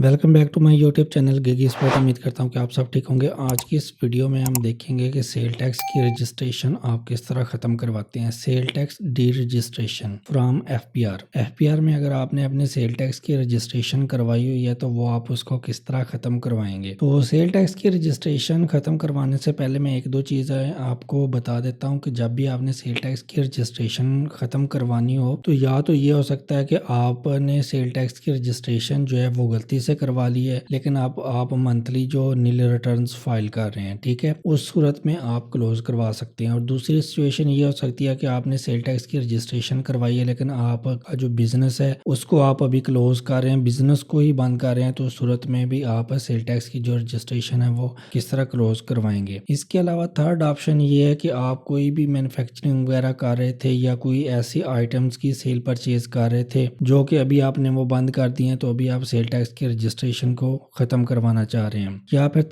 Welcome back to my YouTube channel Gigi Sport. उम्मीद करता हूँ कि आप सब ठीक होंगे। आज की इस वीडियो में हम देखेंगे कि सेल टैक्स की रजिस्ट्रेशन आप किस तरह ख़त्म करवाते हैं। Sale tax D registration from FPR. FPR में अगर आपने अपने सेल टैक्स की रजिस्ट्रेशन करवाई हुई है तो वो आप उसको किस तरह ख़त्म करवाएंगे। तो सेल टैक्स की रजिस्ट्रेशन ख़त्म करवाने से पहले मैं एक दो चीज़ें आपको बता देता हूँ कि जब भी आपने सेल टैक्स की रजिस्ट्रेशन ख़त्म करवानी हो तो या तो ये हो सकता है कि आपने सेल टैक्स की रजिस्ट्रेशन जो है वो गलती से करवा ली है, लेकिन आप मंथली जो नील रिटर्न्स फाइल कर रहे हैं, ठीक है, उस सूरत में आप क्लोज करवा सकते हैं। और दूसरी सिचुएशन ये हो सकती है कि आपने सेल टैक्स की रजिस्ट्रेशन करवाई है लेकिन आपका जो बिजनेस है उसको आप अभी क्लोज कर रहे हैं, बिजनेस को ही बंद कर रहे हैं, तो उस सूरत में भी आप सेल टैक्स की जो रजिस्ट्रेशन है वो किस तरह क्लोज करवाएंगे। इसके अलावा थर्ड ऑप्शन ये है कि आप कोई भी मैन्युफैक्चरिंग वगैरह कर रहे थे या कोई ऐसी आइटम्स की सेल परचेज कर रहे थे जो कि अभी आपने वो बंद कर दिए हैं, तो अभी आप सेल टैक्स की रजिस्ट्रेशन को खत्म करवाना चाह रहे हैं। या फिर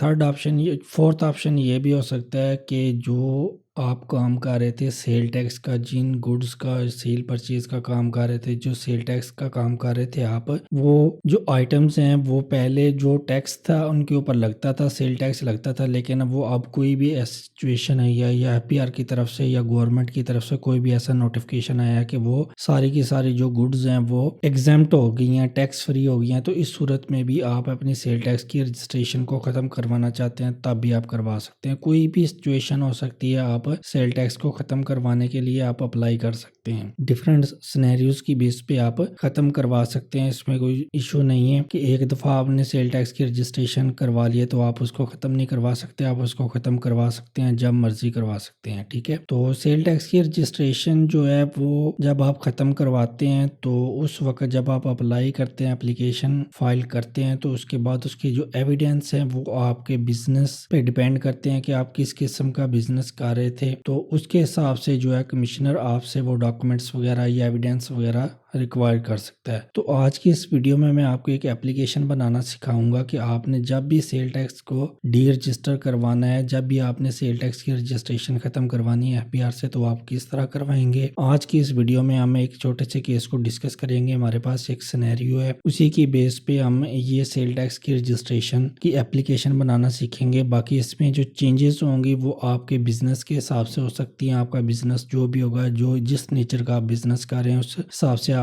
फोर्थ ऑप्शन ये भी हो सकता है कि जो आप काम कर रहे थे सेल टैक्स का, जिन गुड्स का सेल परचेज का काम कर रहे थे, जो सेल टैक्स का काम कर रहे थे आप, वो जो आइटम्स हैं वो पहले जो टैक्स था उनके ऊपर लगता था, सेल टैक्स लगता था, लेकिन वो अब कोई भी ऐसी सिचुएशन है या एफपीआर की तरफ से या गवर्नमेंट की तरफ से कोई भी ऐसा नोटिफिकेशन आया है कि वो सारी की सारी जो गुड्स हैं वो एग्जेम्प्ट हो गई हैं, टैक्स फ्री हो गई हैं, तो इस सूरत में भी आप अपनी सेल टैक्स की रजिस्ट्रेशन को खत्म करवाना चाहते हैं तब भी आप करवा सकते हैं। कोई भी सिचुएशन हो सकती है, आप सेल टैक्स को खत्म करवाने के लिए आप अप्लाई कर सकते हैं। डिफरेंट सिनेरियोज की बेस पे आप खत्म करवा सकते हैं, इसमें कोई इशू नहीं है कि एक दफा आपने सेल टैक्स की रजिस्ट्रेशन करवा लिया तो आप उसको खत्म नहीं करवा सकते। आप उसको खत्म करवा सकते हैं जब मर्जी करवा सकते हैं, ठीक है। तो सेल टैक्स की रजिस्ट्रेशन जो है वो जब आप खत्म करवाते हैं तो उस वक्त जब आप अप्लाई करते हैं, एप्लीकेशन फाइल करते हैं, तो उसके बाद उसके जो एविडेंस है वो आपके बिजनेस पे डिपेंड करते हैं कि आप किस किस्म का बिजनेस कर रहे थे, तो उसके हिसाब से जो है कमिश्नर आपसे वो डॉक्यूमेंट्स वगैरह या एविडेंस वगैरह रिक्वायर कर सकता है। तो आज की इस वीडियो में मैं आपको एक एप्लीकेशन बनाना सिखाऊंगा कि आपने जब भी सेल टैक्स को डी रजिस्टर करवाना है, जब भी आपने सेल टैक्स की रजिस्ट्रेशन खत्म करवानी है एफपीआर से, तो आप किस तरह करवाएंगे। आज की इस वीडियो में हम एक छोटे से केस को डिस्कस करेंगे। हमारे पास एक सिनेरियो है, उसी की बेस पे हम ये सेल टैक्स की रजिस्ट्रेशन की एप्लीकेशन बनाना सीखेंगे। बाकी इसमें जो चेंजेस होंगी वो आपके बिजनेस के हिसाब से हो सकती है। आपका बिजनेस जो भी होगा, जो जिस नेचर का आप बिजनेस कर रहे हैं उस हिसाब से आप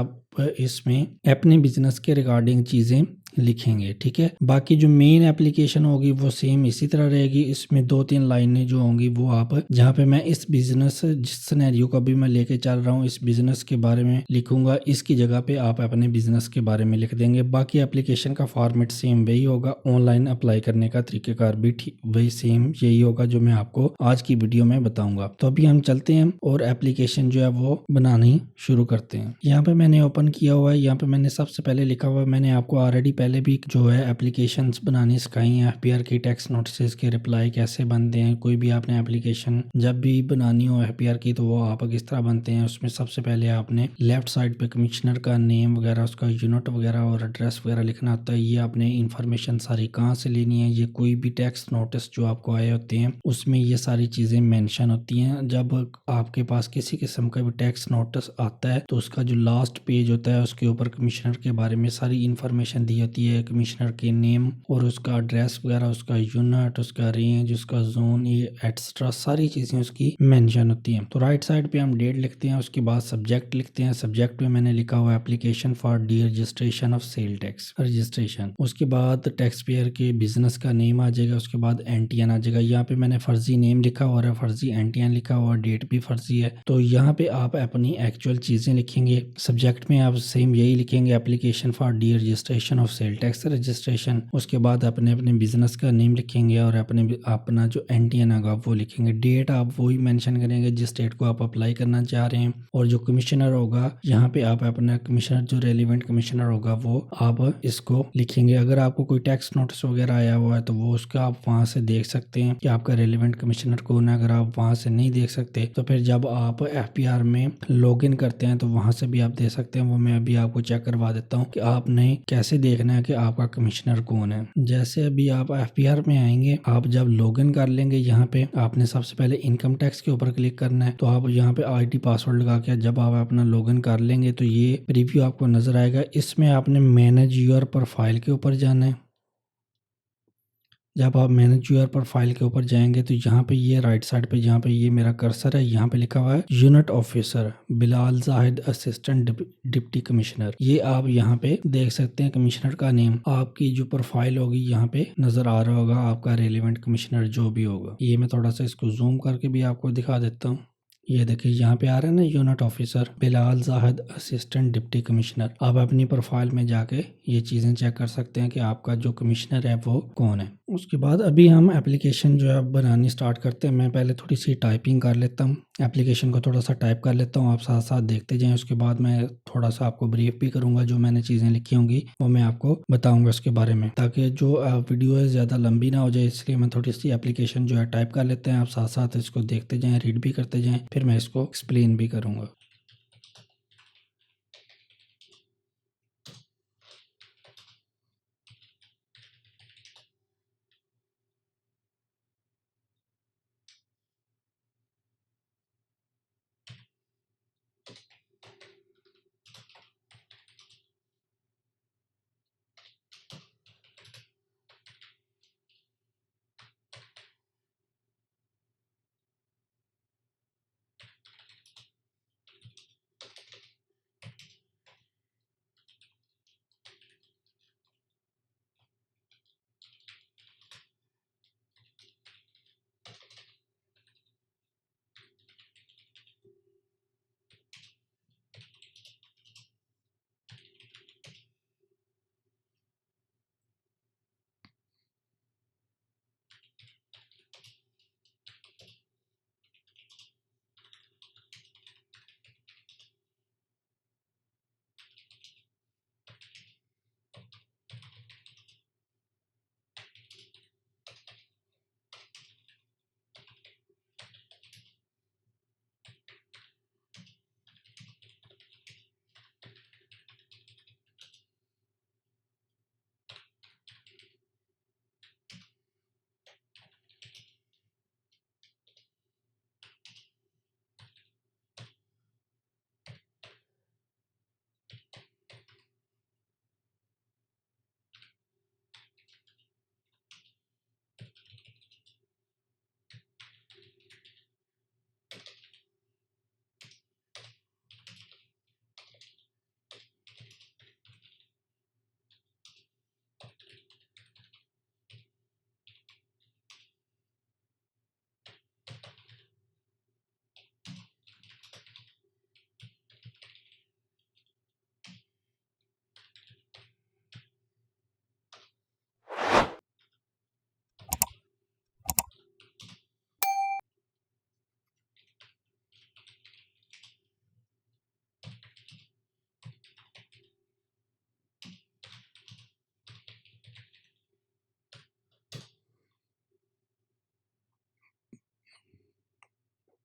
इसमें अपने बिजनेस के रिगार्डिंग चीजें लिखेंगे, ठीक है। बाकी जो मेन एप्लीकेशन होगी वो सेम इसी तरह रहेगी। इसमें दो तीन लाइनें जो होंगी वो आप, जहाँ पे मैं इस बिजनेस जिस सिनेरियो का भी मैं लेके चल रहा हूँ इस बिजनेस के बारे में लिखूंगा, इसकी जगह पे आप अपने बिजनेस के बारे में लिख देंगे। बाकी एप्लीकेशन का फॉर्मेट सेम वही होगा, ऑनलाइन अप्लाई करने का तरीकेकार भी ठीक वही सेम यही होगा जो मैं आपको आज की वीडियो में बताऊंगा। तो अभी हम चलते हैं और एप्लीकेशन जो है वो बनानी शुरू करते हैं। यहाँ पे मैंने ओपन किया हुआ है, यहाँ पे मैंने सबसे पहले लिखा हुआ है, मैंने आपको ऑलरेडी पहले भी जो है एप्लीकेशंस बनानी सिखाई हैं। एफपीआर की टैक्स नोटिस के रिप्लाई कैसे बनते हैं, कोई भी आपने एप्लीकेशन जब भी बनानी हो एफपीआर की तो वो आप किस तरह बनते हैं। उसमें सबसे पहले आपने लेफ्ट साइड पे कमिश्नर का नेम वगैरह, उसका यूनिट वगैरह और एड्रेस वगैरह लिखना होता है। ये आपने इन्फॉर्मेशन सारी कहाँ से लेनी है, ये कोई भी टैक्स नोटिस जो आपको आए होते हैं उसमें ये सारी चीज़ें मेंशन होती हैं। जब आपके पास किसी किस्म का भी टैक्स नोटिस आता है तो उसका जो लास्ट पेज होता है उसके ऊपर कमिश्नर के बारे में सारी इन्फॉर्मेशन दी होती है। कमिश्नर के नेम और उसका एड्रेस वगैरह, उसका यूनिट, उसका रेंज, उसका जोन, ये एक्स्ट्रा सारी चीज़ें उसकी मेंशन होती हैं। तो राइट साइड पे हम डेट लिखते हैं, उसके बाद सब्जेक्ट लिखते हैं। सब्जेक्ट में मैंने लिखा हुआ application for the registration of sale tax registration. उसके बाद टैक्स पेयर के बिजनेस का नेम आ जाएगा, उसके बाद एनटीएन आ जाएगा। यहाँ पे मैंने फर्जी नेम लिखा हुआ है, फर्जी एनटीएन लिखा हुआ, डेट भी फर्जी है, तो यहाँ पे आप अपनी एक्चुअल चीज़ें लिखेंगे। सब्जेक्ट में आप सेम यही लिखेंगे, application for the registration of sale tax registration. उसके बाद अपने अपने बिजनेस का नेम लिखेंगे और अपना जो एनटीएन होगा वो लिखेंगे। डेट आप वही मेंशन करेंगे जिस डेट को आप अप्लाई करना चाह रहे हैं। और जो कमिश्नर होगा यहाँ पे आप अपना कमिश्नर, जो रेलिवेंट कमिश्नर होगा वो आप इसको लिखेंगे। अगर आपको कोई टैक्स नोटिस वगैरह आया हुआ है तो वो उसका आप वहाँ से देख सकते हैं कि आपका रेलिवेंट कमिश्नर कौन है। अगर आप वहाँ से नहीं देख सकते तो फिर जब आप एफपीआर में लॉगिन करते हैं तो वहाँ से भी आप दे सकते हैं। वो मैं अभी आपको चेक करवा देता हूँ कि आपने कैसे देखना देना है कि आपका कमिश्नर कौन है। जैसे अभी आप एफपीआर में आएंगे, आप जब लॉगिन कर लेंगे यहाँ पे आपने सबसे पहले इनकम टैक्स के ऊपर क्लिक करना है। तो आप यहाँ पे आईडी पासवर्ड लगा के जब आप अपना लॉगिन कर लेंगे तो ये प्रीव्यू आपको नजर आएगा। इसमें आपने मैनेज योर प्रोफाइल के ऊपर जाना है। जब आप मैनेज योर प्रोफाइल के ऊपर जाएंगे तो यहाँ पे ये राइट साइड पे जहाँ पे ये मेरा कर्सर है यहाँ पे लिखा हुआ है unit officer Bilal Zahid assistant deputy commissioner. ये आप यहाँ पे देख सकते हैं कमिश्नर का नेम आपकी जो प्रोफाइल होगी यहाँ पे नजर आ रहा होगा, आपका रेलिवेंट कमिश्नर जो भी होगा। ये मैं थोड़ा सा इसको जूम करके भी आपको दिखा देता हूँ। ये देखिए यहाँ पे आ रहा है ना unit officer Bilal Zahid assistant deputy commissioner. आप अपनी प्रोफाइल में जाके ये चीज़ें चेक कर सकते हैं कि आपका जो कमिश्नर है वो कौन है। उसके बाद अभी हम एप्लीकेशन जो है बनानी स्टार्ट करते हैं। मैं पहले थोड़ी सी टाइपिंग कर लेता हूँ, एप्लीकेशन को थोड़ा सा टाइप कर लेता हूँ, आप साथ साथ देखते जाएं। उसके बाद मैं थोड़ा सा आपको ब्रीफ भी करूँगा, जो मैंने चीज़ें लिखी होंगी वो मैं आपको बताऊँगा उसके बारे में, ताकि जो वीडियो है ज़्यादा लंबी ना हो जाए। इसलिए मैं थोड़ी सी एप्लीकेशन जो है टाइप कर लेते हैं, आप साथ साथ इसको देखते जाएँ, रीड भी करते जाएँ, फिर मैं इसको एक्सप्लेन भी करूँगा।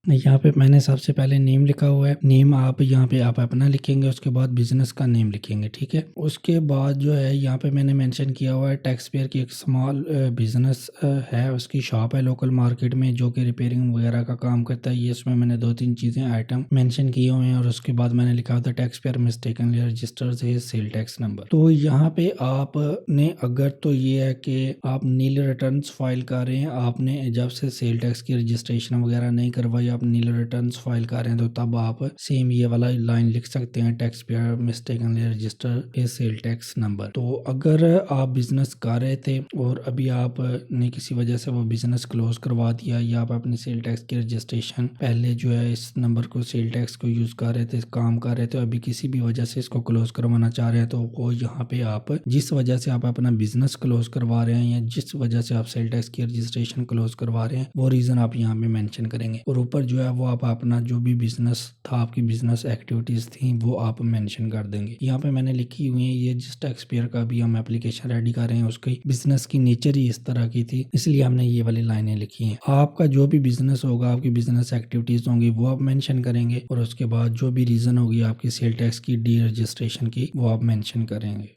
यहाँ पे मैंने सबसे पहले नेम लिखा हुआ है। नेम आप यहाँ पे आप अपना लिखेंगे, उसके बाद बिजनेस का नेम लिखेंगे, ठीक है। उसके बाद जो है यहाँ पे मैंने मेंशन किया हुआ है टैक्स पेयर की एक स्मॉल बिजनेस है, उसकी शॉप है लोकल मार्केट में जो कि रिपेयरिंग वगैरह का काम करता है। ये इसमें मैंने 2-3 चीज़ें आइटम मेंशन किए हुए हैं। और उसके बाद मैंने लिखा था tax payer mistakenly registers his sale tax number. तो यहाँ पे आपने अगर तो ये है कि आप नील रिटर्न्स फाइल कर रहे हैं, आपने जब से सेल टैक्स की रजिस्ट्रेशन वगैरह नहीं करवाई, आप नील रिटर्न्स फाइल कर रहे हैं, तो तब आप सेम ये वाला लाइन लिख सकते हैं टैक्स पेयर मिस्टेकनली रजिस्टर ए सेल टैक्स नंबर। तो अगर आप बिजनेस कर रहे थे और अभी आपने किसी वजह से वो बिजनेस क्लोज करवा दिया, या आप अपनी सेल टैक्स की रजिस्ट्रेशन पहले जो है इस नंबर को सेल टैक्स को यूज कर रहे थे, काम कर रहे थे, अभी किसी भी वजह से इसको क्लोज करवाना चाह रहे हैं, तो वो यहाँ पे आप जिस वजह से आप अपना बिजनेस क्लोज करवा रहे हैं या जिस वजह से आप सेल टैक्स की रजिस्ट्रेशन क्लोज करवा रहे हैं वो रीजन आप यहाँ पे मेंशन करेंगे। और ऊपर जो है वो आप अपना जो भी बिजनेस था, आपकी बिजनेस एक्टिविटीज थी, वो आप मेंशन कर देंगे। यहाँ पे मैंने लिखी हुई है ये जिस टैक्स पेयर का भी हम एप्लीकेशन रेडी कर रहे हैं उसकी बिजनेस की नेचर ही इस तरह की थी, इसलिए हमने ये वाली लाइनें लिखी हैं। आपका जो भी बिजनेस होगा, आपकी बिजनेस एक्टिविटीज होंगी वो आप मेंशन करेंगे, और उसके बाद जो भी रीजन होगी आपकी सेल टैक्स की डी रजिस्ट्रेशन की वो आप मेंशन करेंगे।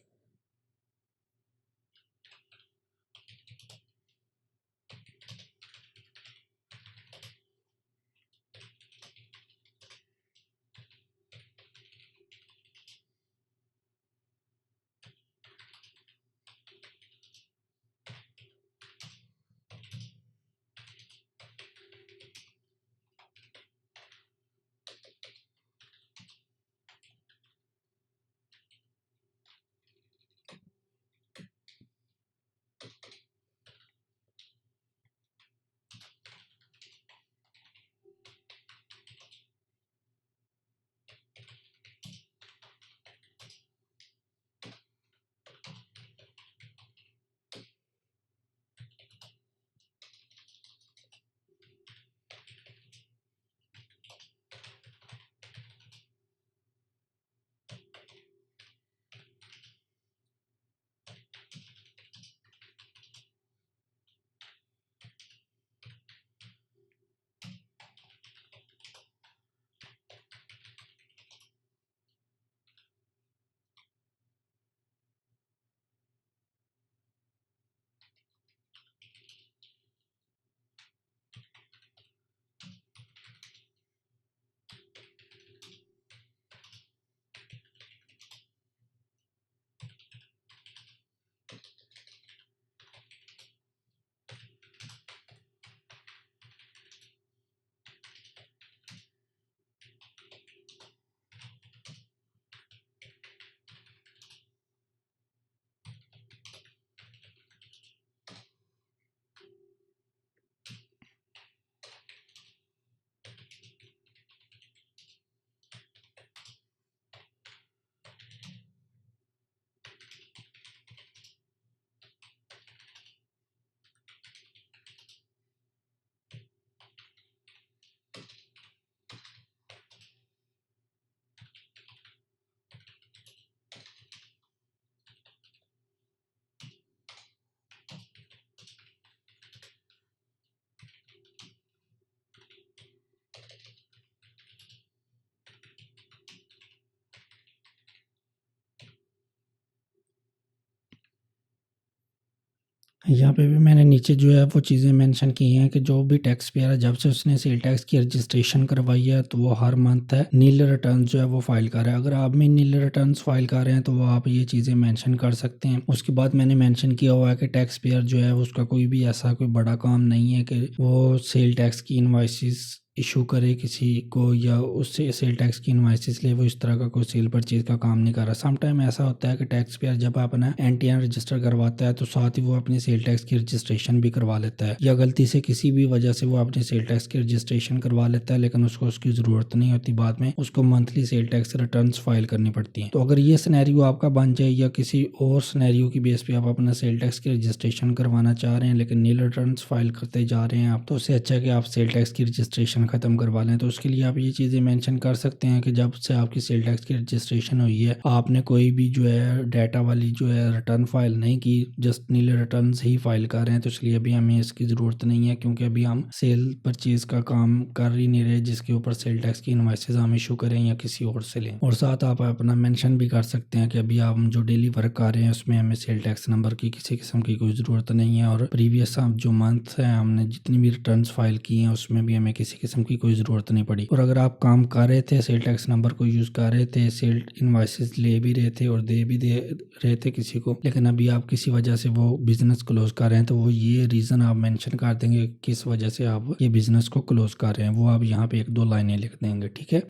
यहाँ पे भी मैंने नीचे जो है वो चीज़ें मेंशन की हैं कि जो भी टैक्स पेयर है, जब से उसने सेल टैक्स की रजिस्ट्रेशन करवाई है तो वो हर मंथ है नील रिटर्न जो है वो फाइल कर रहा है। अगर आप भी नील रिटर्न फाइल कर रहे हैं तो वो आप ये चीज़ें मेंशन कर सकते हैं। उसके बाद मैंने मेंशन किया हुआ है कि टैक्स पेयर जो है उसका कोई भी ऐसा कोई बड़ा काम नहीं है कि वो सेल टैक्स की इनवॉइसेस इशू करे किसी को या उससे सेल टैक्स की इनवॉइसेस ले। वो इस तरह का कोई सेल परचेज का काम नहीं कर रहा। सम टाइम ऐसा होता है कि टैक्स पेयर जब अपना एनटीआर रजिस्टर करवाता है तो साथ ही वो अपनी सेल टैक्स की रजिस्ट्रेशन भी करवा लेता है, या गलती से किसी भी वजह से वो अपनी सेल टैक्स की रजिस्ट्रेशन करवा लेता है लेकिन उसको उसकी ज़रूरत नहीं होती, बाद में उसको monthly sale tax return file करनी पड़ती है। तो अगर ये सिनेरियो आपका बन जाए या किसी और सिनेरियो की बेस पे आप अपना सेल टैक्स की रजिस्ट्रेशन करवाना चाह रहे हैं लेकिन नील रिटर्न फाइल करते जा रहे हैं आप, तो उससे अच्छा है कि आप सेल टैक्स की रजिस्ट्रेशन ख़त्म करवा लें। तो उसके लिए आप ये चीज़ें मेंशन कर सकते हैं कि जब से आपकी सेल टैक्स की रजिस्ट्रेशन हुई है आपने कोई भी जो है डाटा वाली जो है रिटर्न फाइल नहीं की, जस्ट नीले रिटर्न ही फाइल कर रहे हैं। तो इसलिए अभी हमें इसकी ज़रूरत नहीं है क्योंकि अभी हम सेल परचेज का काम कर ही नहीं रहे जिसके ऊपर सेल टैक्स की इनवॉइसेज हम इशू करें या किसी और से लें। और साथ आप अपना मेंशन भी कर सकते हैं कि अभी आप जो डेली वर्क कर रहे हैं उसमें हमें सेल टैक्स नंबर की किसी किस्म की कोई ज़रूरत नहीं है, और प्रीवियस जो मंथ है हमने जितनी भी रिटर्न फाइल की हैं उसमें भी हमें किसी किस्म की कोई ज़रूरत नहीं पड़ी। और अगर आप काम कर रहे थे सेल टैक्स नंबर को यूज़ कर रहे थे, सेल इनवॉइसेस ले भी रहे थे और दे भी दे रहे थे किसी को, लेकिन अभी आप किसी वजह से वो बिजनेस क्लोज कर रहे हैं तो वो ये रीज़न आप मेंशन कर देंगे किस वजह से आप ये बिजनेस को क्लोज कर रहे हैं, वो आप यहाँ पे 1-2 लाइनें लिख देंगे। ठीक है।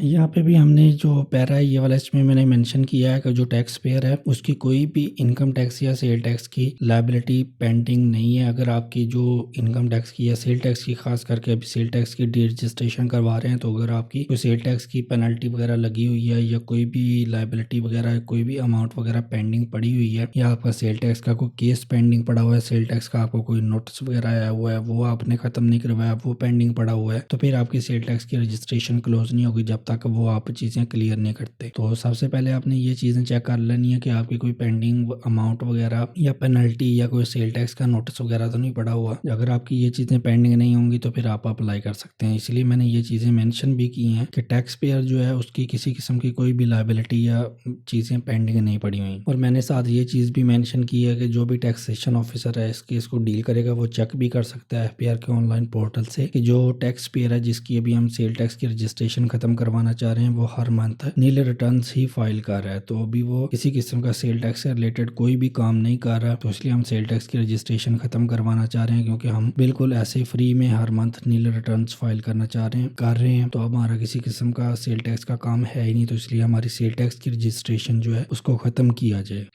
यहाँ पे भी हमने जो पैरा है ये वाला इसमें मैंने मेंशन किया है कि जो टैक्स पेयर है उसकी कोई भी इनकम टैक्स या सेल टैक्स की लायबिलिटी पेंडिंग नहीं है। अगर आपकी जो इनकम टैक्स की या सेल टैक्स की खास करके अभी सेल टैक्स की डी रजिस्ट्रेशन करवा रहे हैं तो अगर आपकी कोई सेल टैक्स की पेनल्टी वगैरह लगी हुई है या कोई भी लायबिलिटी वगैरह कोई भी अमाउंट वगैरह पेंडिंग पड़ी हुई है या आपका सेल टैक्स का कोई केस पेंडिंग पड़ा हुआ है, सेल टैक्स का आपको कोई नोटिस वगैरह आया हुआ है वो आपने खत्म नहीं करवाया वो पेंडिंग पड़ा हुआ है तो फिर आपकी सेल टैक्स की रजिस्ट्रेशन क्लोज नहीं होगी जब तक वो आप चीज़ें क्लियर नहीं करते। तो सबसे पहले आपने ये चीज़ें चेक कर लेनी है कि आपकी कोई पेंडिंग अमाउंट वगैरह या पेनल्टी या कोई सेल टैक्स का नोटिस वगैरह तो नहीं पड़ा हुआ। अगर आपकी ये चीज़ें पेंडिंग नहीं होंगी तो फिर आप अप्लाई कर सकते हैं। इसलिए मैंने ये चीज़ें मेंशन भी की हैं कि टैक्स पेयर जो है उसकी किसी किस्म की कोई भी लायबिलिटी या चीज़ें पेंडिंग नहीं पड़ी हुई। और मैंने साथ ये चीज़ भी मेंशन की है कि जो भी टैक्सेशन ऑफिसर है इस केस को डील करेगा वो चेक भी कर सकता है एफपीआर के ऑनलाइन पोर्टल से कि जो टैक्स पेयर है जिसकी अभी हम सेल टैक्स की रजिस्ट्रेशन खत्म करवाना चाह रहे हैं वो हर मंथ नील रिटर्न्स ही फाइल कर रहा है। तो अभी वो किसी किस्म का सेल टैक्स से रिलेटेड कोई भी काम नहीं कर रहा तो इसलिए हम सेल टैक्स की रजिस्ट्रेशन खत्म करवाना चाह रहे हैं क्योंकि हम बिल्कुल ऐसे फ्री में हर मंथ नील रिटर्न्स फाइल करना चाह रहे हैं कर रहे हैं। तो अब हमारा किसी किस्म का सेल टैक्स का काम है ही नहीं तो इसलिए हमारी सेल टैक्स की रजिस्ट्रेशन जो है उसको ख़त्म किया जाए।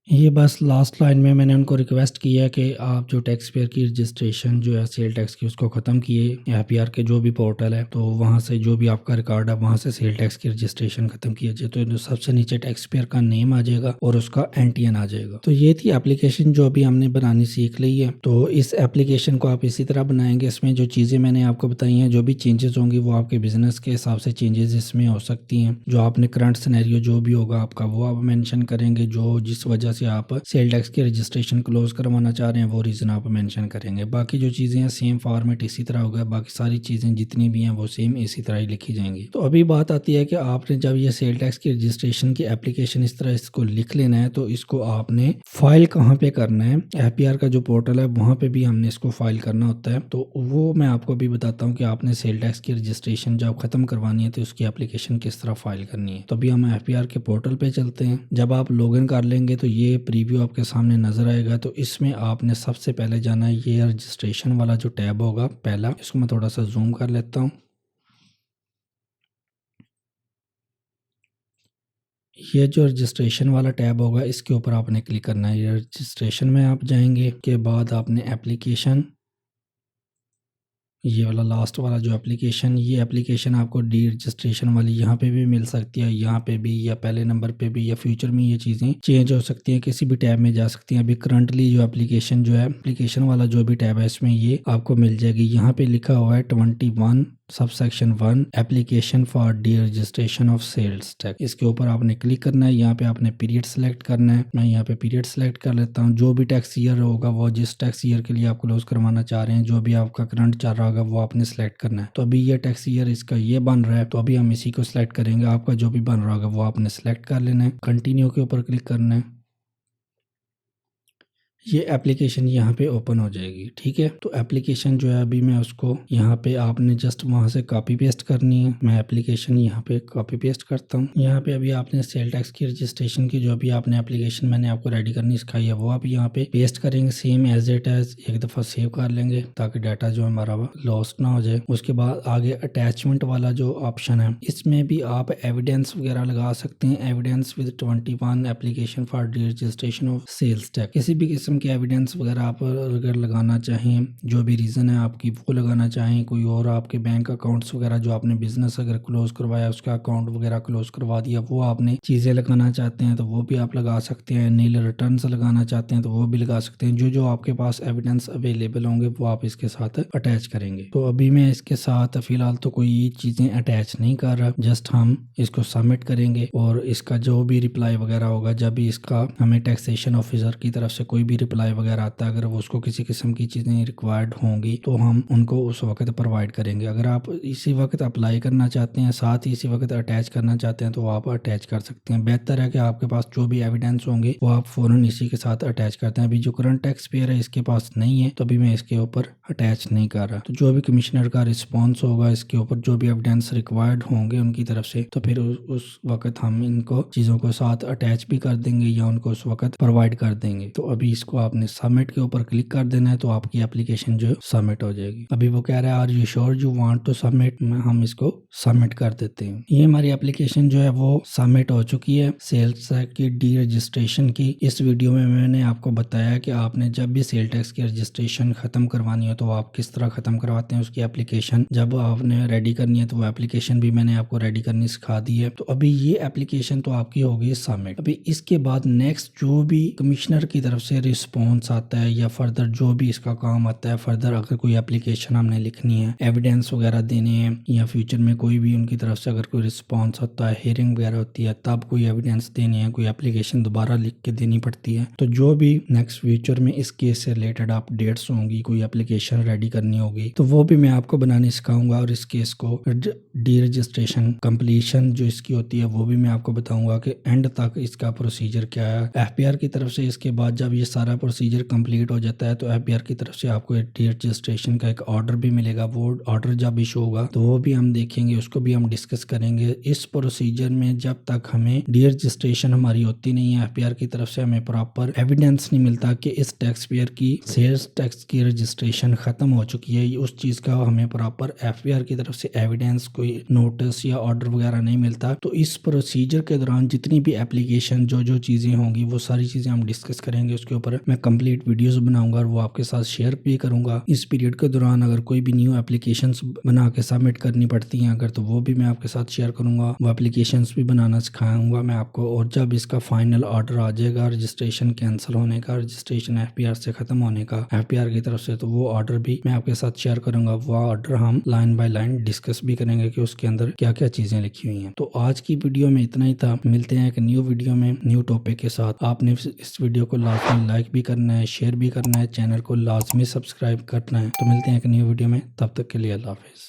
ये बस लास्ट लाइन में मैंने उनको रिक्वेस्ट किया है कि आप जो टैक्स पेयर की रजिस्ट्रेशन जो है सेल टैक्स की उसको ख़त्म किए एफपीआर के जो भी पोर्टल है तो वहाँ से जो भी आपका रिकॉर्ड है वहाँ से सेल टैक्स की रजिस्ट्रेशन ख़त्म किया जाए। तो सबसे नीचे टैक्स पेयर का नेम आ जाएगा और उसका एनटीएन आ जाएगा। तो ये थी एप्लीकेशन जो अभी हमने बनानी सीख ली है। तो इस एप्लीकेशन को आप इसी तरह बनाएंगे। इसमें जो चीज़ें मैंने आपको बताई हैं जो भी चेंजेस होंगी वो आपके बिजनेस के हिसाब से चेंजेस इसमें हो सकती हैं। जो आपने करंट सिनेरियो जो भी होगा आपका वो आप मेंशन करेंगे। जो जिस वजह से आप सेल टैक्स की रजिस्ट्रेशन क्लोज करवाना चाह रहे हैं वो रीज़न आप मेंशन करेंगे। बाकी जो चीज़ें हैं सेम फॉर्मेट इसी तरह होगा। बाकी सारी चीज़ें जितनी भी हैं वो सेम इसी तरह ही लिखी जाएंगी। तो अभी बात आती है कि आपने जब ये सेल टैक्स की रजिस्ट्रेशन की एप्लीकेशन इस तरह इसको लिख लेना है तो इसको आपने फाइल कहाँ पे करना है। एफपीआर का जो पोर्टल है वहाँ पे भी हमने इसको फाइल करना होता है। तो वो मैं आपको भी बताता हूँ कि आपने सेल टैक्स की रजिस्ट्रेशन जब खत्म करवानी है तो उसकी एप्लीकेशन किस तरह फाइल करनी है। तो अभी हम एफपीआर के पोर्टल पे चलते हैं। जब आप लॉगिन कर लेंगे तो ये प्रीव्यू आपके सामने नजर आएगा। तो इसमें आपने सबसे पहले जाना है ये रजिस्ट्रेशन वाला जो टैब होगा पहला, इसको मैं थोड़ा सा जूम कर लेता हूँ। ये जो रजिस्ट्रेशन वाला टैब होगा इसके ऊपर आपने क्लिक करना है। ये रजिस्ट्रेशन में आप जाएंगे के बाद आपने एप्लीकेशन, ये वाला लास्ट वाला जो एप्लीकेशन, ये एप्लीकेशन आपको डी रजिस्ट्रेशन वाली यहाँ पे भी मिल सकती है, यहाँ पे भी या पहले नंबर पे भी, या फ्यूचर में ये चीज़ें चेंज हो सकती हैं, किसी भी टैब में जा सकती हैं। अभी करंटली जो एप्लीकेशन जो है एप्लीकेशन वाला जो भी टैब है इसमें ये आपको मिल जाएगी। यहाँ पे लिखा हुआ है 21 subsection 1 application for the registration of sales tax. इसके ऊपर आपने क्लिक करना है। यहाँ पे आपने पीरियड सेलेक्ट करना है। मैं यहाँ पे पीरियड सेलेक्ट कर लेता हूँ। जो भी टैक्स ईयर होगा वो जिस टैक्स ईयर के लिए आप क्लोज करवाना चाह रहे हैं, जो भी आपका करंट चल रहा होगा वो आपने सेलेक्ट करना है। तो अभी ये टैक्स ईयर इसका ये बन रहा है तो अभी हम इसी को सिलेक्ट करेंगे। आपका जो भी बन रहा होगा वो आपने सेलेक्ट कर लेना है। कंटिन्यू के ऊपर क्लिक करना है। ये एप्लीकेशन यहाँ पे ओपन हो जाएगी। ठीक है, तो एप्लीकेशन जो है अभी मैं उसको यहाँ पे आपने जस्ट वहां से कॉपी पेस्ट करनी है। मैं एप्लीकेशन यहाँ पे कॉपी पेस्ट करता हूँ। यहाँ पे अभी आपने सेल टैक्स की रजिस्ट्रेशन की जो अभी आपने एप्लीकेशन मैंने आपको रेडी करनी सिखाई है वो आप यहाँ पे पेस्ट करेंगे सेम एज इट एज। एक दफा सेव कर लेंगे ताकि डाटा जो हमारा लॉस्ट ना हो जाए। उसके बाद आगे अटैचमेंट वाला जो ऑप्शन है इसमें भी आप एविडेंस वगैरह लगा सकते हैं। Evidence with 21 application for registration of sales tax. किसी भी किस्म के एविडेंस वगैरह आप अगर लगाना चाहें, जो भी रीजन है आपकी वो लगाना चाहें, कोई और आपके बैंक अकाउंट्स वगैरह जो आपने बिजनेस अगर क्लोज करवाया उसका अकाउंट वगैरह क्लोज करवा दिया वो आपने चीजें लगाना चाहते हैं तो वो भी आप लगा सकते हैं। नील रिटर्न लगाना चाहते हैं तो वो भी लगा सकते हैं। जो जो आपके पास एविडेंस अवेलेबल होंगे वो आप इसके साथ अटैच करेंगे। तो अभी मैं इसके साथ फिलहाल तो कोई चीजें अटैच नहीं कर रहा, जस्ट हम इसको सबमिट करेंगे और इसका जो भी रिप्लाई वगैरह होगा जब भी इसका हमें टैक्सेशन ऑफिसर की तरफ से कोई भी रिप्लाई वगैरह आता है, अगर वो उसको किसी किस्म की चीजें रिक्वायर्ड होंगी तो हम उनको उस वक्त प्रोवाइड करेंगे। अगर आप इसी वक्त अप्लाई करना चाहते हैं साथ ही इसी वक्त अटैच करना चाहते हैं तो आप अटैच कर सकते हैं। बेहतर है कि आपके पास जो भी एविडेंस होंगे वो आप फौरन इसी के साथ अटैच करते हैं। अभी जो करंट टैक्स पेयर है इसके पास नहीं है तो अभी मैं इसके ऊपर अटैच नहीं कर रहा। तो जो भी कमिश्नर का रिस्पॉन्स होगा इसके ऊपर जो भी एविडेंस रिक्वायर्ड होंगे उनकी तरफ से तो फिर उस वक्त हम इनको चीजों को साथ अटैच भी कर देंगे या उनको उस वक्त प्रोवाइड कर देंगे। तो अभी इसको आपने सबमिट के ऊपर क्लिक कर देना है तो आपकी एप्लीकेशन जो सबमिट हो जाएगी। अभी वो कह रहा है are you sure you want to submit, हम इसको सबमिट कर देते हैं। ये हमारी एप्लीकेशन जो है वो सबमिट हो चुकी है सेल्स टैक्स की डी रजिस्ट्रेशन की। इस वीडियो में मैंने आपको बताया कि आपने जब भी सेल टैक्स की रजिस्ट्रेशन खत्म करवानी हो तो आप किस तरह खत्म करवाते हैं। उसकी एप्लीकेशन जब आपने रेडी करनी है तो वो एप्लीकेशन भी मैंने आपको रेडी करनी सिखा दी है। तो अभी ये एप्लीकेशन तो आपकी होगी सबमिट। अभी इसके बाद नेक्स्ट जो भी कमिश्नर की तरफ से रिस्पॉन्स आता है या फर्दर जो भी इसका काम आता है, फर्दर अगर कोई एप्लीकेशन हमने लिखनी है, एविडेंस वगैरह देने हैं या फ्यूचर में कोई भी उनकी तरफ से अगर कोई रिस्पॉन्स होता है, हियरिंग वगैरह होती है तब कोई एविडेंस देनी है, कोई एप्लीकेशन दोबारा लिख के देनी पड़ती है। तो जो भी नेक्स्ट फ्यूचर में इस केस से रिलेटेड अपडेट्स होंगी, कोई एप्लीकेशन रेडी करनी होगी तो वो भी मैं आपको बनाने सिखाऊंगा और इस केस को डी रजिस्ट्रेशन कंप्लीशन जो इसकी होती है वो भी मैं आपको बताऊंगा कि एंड तक इसका प्रोसीजर क्या है। एफपीआर की तरफ से इसके बाद जब ये सारा प्रोसीजर कंप्लीट हो जाता है तो एफपीआर की तरफ से आपको डी रजिस्ट्रेशन का एक ऑर्डर भी मिलेगा। वो ऑर्डर जब इशू होगा तो वो भी हम देखेंगे, उसको भी हम डिस्कस करेंगे। इस प्रोसीजर में जब तक हमें डी रजिस्ट्रेशन हमारी होती नहीं है, एफपीआर की तरफ से हमें प्रॉपर एविडेंस नहीं मिलता कि इस टैक्स पेयर की सेल्स टैक्स की रजिस्ट्रेशन खत्म हो चुकी है, उस चीज का हमें प्रॉपर एफपीआर की तरफ से एविडेंस कोई नोटिस या ऑर्डर वगैरह नहीं मिलता। तो इस प्रोसीजर के दौरान जितनी भी एप्लीकेशन जो जो चीजें होंगी वो सारी चीजें हम डिस्कस करेंगे। उसके ऊपर मैं कंप्लीट वीडियोस बनाऊंगा और वो आपके साथ शेयर भी करूंगा। इस पीरियड के दौरान अगर कोई भी न्यू एप्लीकेशंस बना के सबमिट करनी पड़ती हैं अगर तो वो भी मैं आपके साथ शेयर करूंगा। वो एप्लीकेशंस भी बनाना सिखाऊंगा मैं आपको। और जब इसका फाइनल ऑर्डर आ जाएगा रजिस्ट्रेशन कैंसिल होने का, रजिस्ट्रेशन एफपीआर से खत्म होने का एफपीआर की तरफ से, तो वो ऑर्डर भी मैं आपके साथ शेयर करूंगा। वो ऑर्डर हम लाइन बाय लाइन डिस्कस भी करेंगे कि उसके अंदर क्या क्या चीजें लिखी हुई हैं। तो आज की वीडियो में इतना ही था। मिलते हैं एक न्यू वीडियो में न्यू टॉपिक के साथ। आपने इस वीडियो को लाजमी लाइक भी करना है, शेयर भी करना है, चैनल को लाजमी सब्सक्राइब करना है। तो मिलते हैं एक न्यू वीडियो में, तब तक के लिए अल्लाह हाफिज।